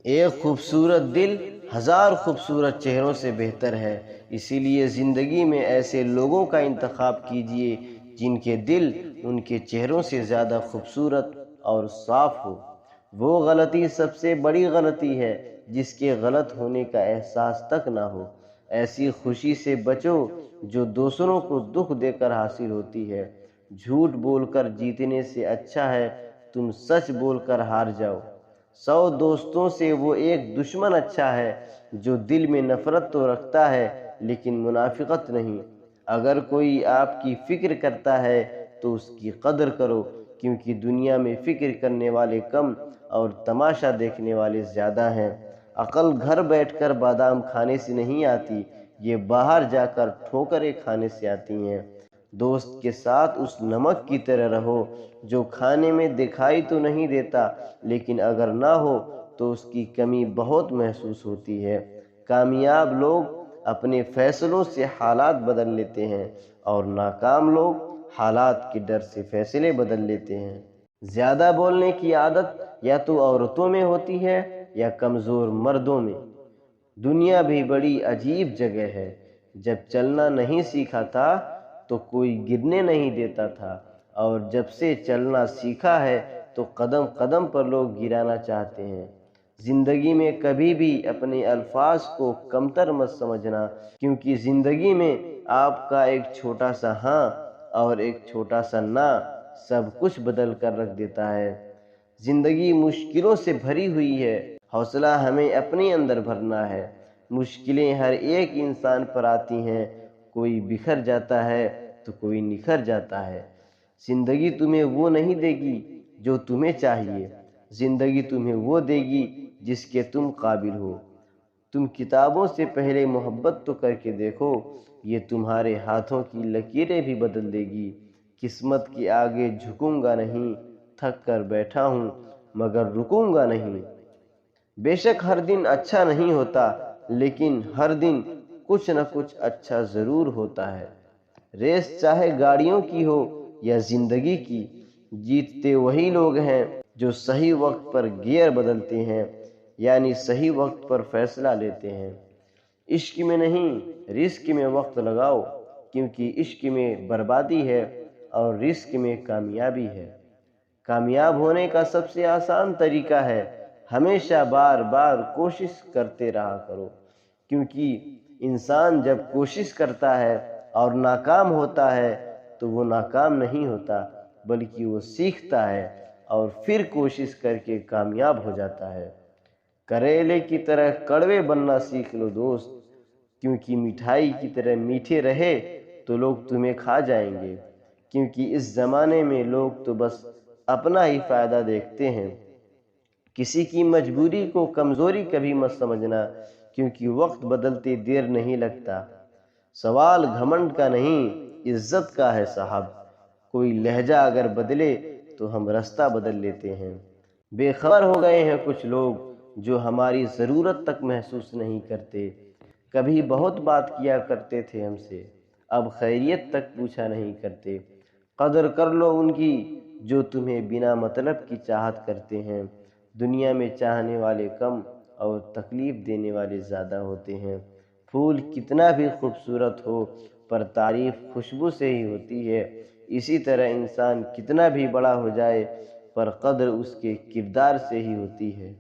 ایک خوبصورت دل ہزار خوبصورت چہروں سے بہتر ہے، اسی لیے زندگی میں ایسے لوگوں کا انتخاب کیجیے جن کے دل ان کے چہروں سے زیادہ خوبصورت اور صاف ہو۔ وہ غلطی سب سے بڑی غلطی ہے جس کے غلط ہونے کا احساس تک نہ ہو۔ ایسی خوشی سے بچو جو دوسروں کو دکھ دے کر حاصل ہوتی ہے۔ جھوٹ بول کر جیتنے سے اچھا ہے تم سچ بول کر ہار جاؤ۔ 100 دوستوں سے وہ ایک دشمن اچھا ہے جو دل میں نفرت تو رکھتا ہے لیکن منافقت نہیں۔ اگر کوئی آپ کی فکر کرتا ہے تو اس کی قدر کرو، کیونکہ دنیا میں فکر کرنے والے کم اور تماشا دیکھنے والے زیادہ ہیں۔ عقل گھر بیٹھ کر بادام کھانے سے نہیں آتی، یہ باہر جا کر ٹھوکریں کھانے سے آتی ہیں۔ دوست کے ساتھ اس نمک کی طرح رہو جو کھانے میں دکھائی تو نہیں دیتا لیکن اگر نہ ہو تو اس کی کمی بہت محسوس ہوتی ہے۔ کامیاب لوگ اپنے فیصلوں سے حالات بدل لیتے ہیں اور ناکام لوگ حالات کے ڈر سے فیصلے بدل لیتے ہیں۔ زیادہ بولنے کی عادت یا تو عورتوں میں ہوتی ہے یا کمزور مردوں میں۔ دنیا بھی بڑی عجیب جگہ ہے۔ جب چلنا نہیں سیکھا تھا تو کوئی گرنے نہیں دیتا تھا، اور جب سے چلنا سیکھا ہے تو قدم قدم پر لوگ گرانا چاہتے ہیں۔ زندگی میں کبھی بھی اپنے الفاظ کو کمتر مت سمجھنا، کیونکہ زندگی میں آپ کا ایک چھوٹا سا ہاں اور ایک چھوٹا سا نہ سب کچھ بدل کر رکھ دیتا ہے۔ زندگی مشکلوں سے بھری ہوئی ہے، حوصلہ ہمیں اپنے اندر بھرنا ہے۔ مشکلیں ہر ایک انسان پر آتی ہیں، کوئی بکھر جاتا ہے تو کوئی نکھر جاتا ہے۔ زندگی تمہیں وہ نہیں دے گی جو تمہیں چاہیے، زندگی تمہیں وہ دے گی جس کے تم قابل ہو۔ تم کتابوں سے پہلے محبت تو کر کے دیکھو، یہ تمہارے ہاتھوں کی لکیریں بھی بدل دے گی۔ قسمت کے آگے جھکوں گا نہیں، تھک کر بیٹھا ہوں مگر رکوں گا نہیں۔ بے شک ہر دن اچھا نہیں ہوتا، لیکن ہر دن کچھ نہ کچھ اچھا ضرور ہوتا ہے۔ ریس چاہے گاڑیوں کی ہو یا زندگی کی، جیتتے وہی لوگ ہیں جو صحیح وقت پر گیئر بدلتے ہیں، یعنی صحیح وقت پر فیصلہ لیتے ہیں۔ عشق میں نہیں رزق میں وقت لگاؤ، کیونکہ عشق میں بربادی ہے اور رزق میں کامیابی ہے۔ کامیاب ہونے کا سب سے آسان طریقہ ہے ہمیشہ بار بار کوشش کرتے رہا کرو، کیونکہ انسان جب کوشش کرتا ہے اور ناکام ہوتا ہے تو وہ ناکام نہیں ہوتا بلکہ وہ سیکھتا ہے اور پھر کوشش کر کے کامیاب ہو جاتا ہے۔ کریلے کی طرح کڑوے بننا سیکھ لو دوست، کیونکہ مٹھائی کی طرح میٹھے رہے تو لوگ تمہیں کھا جائیں گے، کیونکہ اس زمانے میں لوگ تو بس اپنا ہی فائدہ دیکھتے ہیں۔ کسی کی مجبوری کو کمزوری کبھی مت سمجھنا، کیونکہ وقت بدلتے دیر نہیں لگتا۔ سوال گھمنڈ کا نہیں عزت کا ہے صاحب، کوئی لہجہ اگر بدلے تو ہم رستہ بدل لیتے ہیں۔ بے خبر ہو گئے ہیں کچھ لوگ جو ہماری ضرورت تک محسوس نہیں کرتے۔ کبھی بہت بات کیا کرتے تھے ہم سے، اب خیریت تک پوچھا نہیں کرتے۔ قدر کر لو ان کی جو تمہیں بنا مطلب کی چاہت کرتے ہیں۔ دنیا میں چاہنے والے کم اور تکلیف دینے والے زیادہ ہوتے ہیں۔ پھول کتنا بھی خوبصورت ہو پر تعریف خوشبو سے ہی ہوتی ہے، اسی طرح انسان کتنا بھی بڑا ہو جائے پر قدر اس کے کردار سے ہی ہوتی ہے۔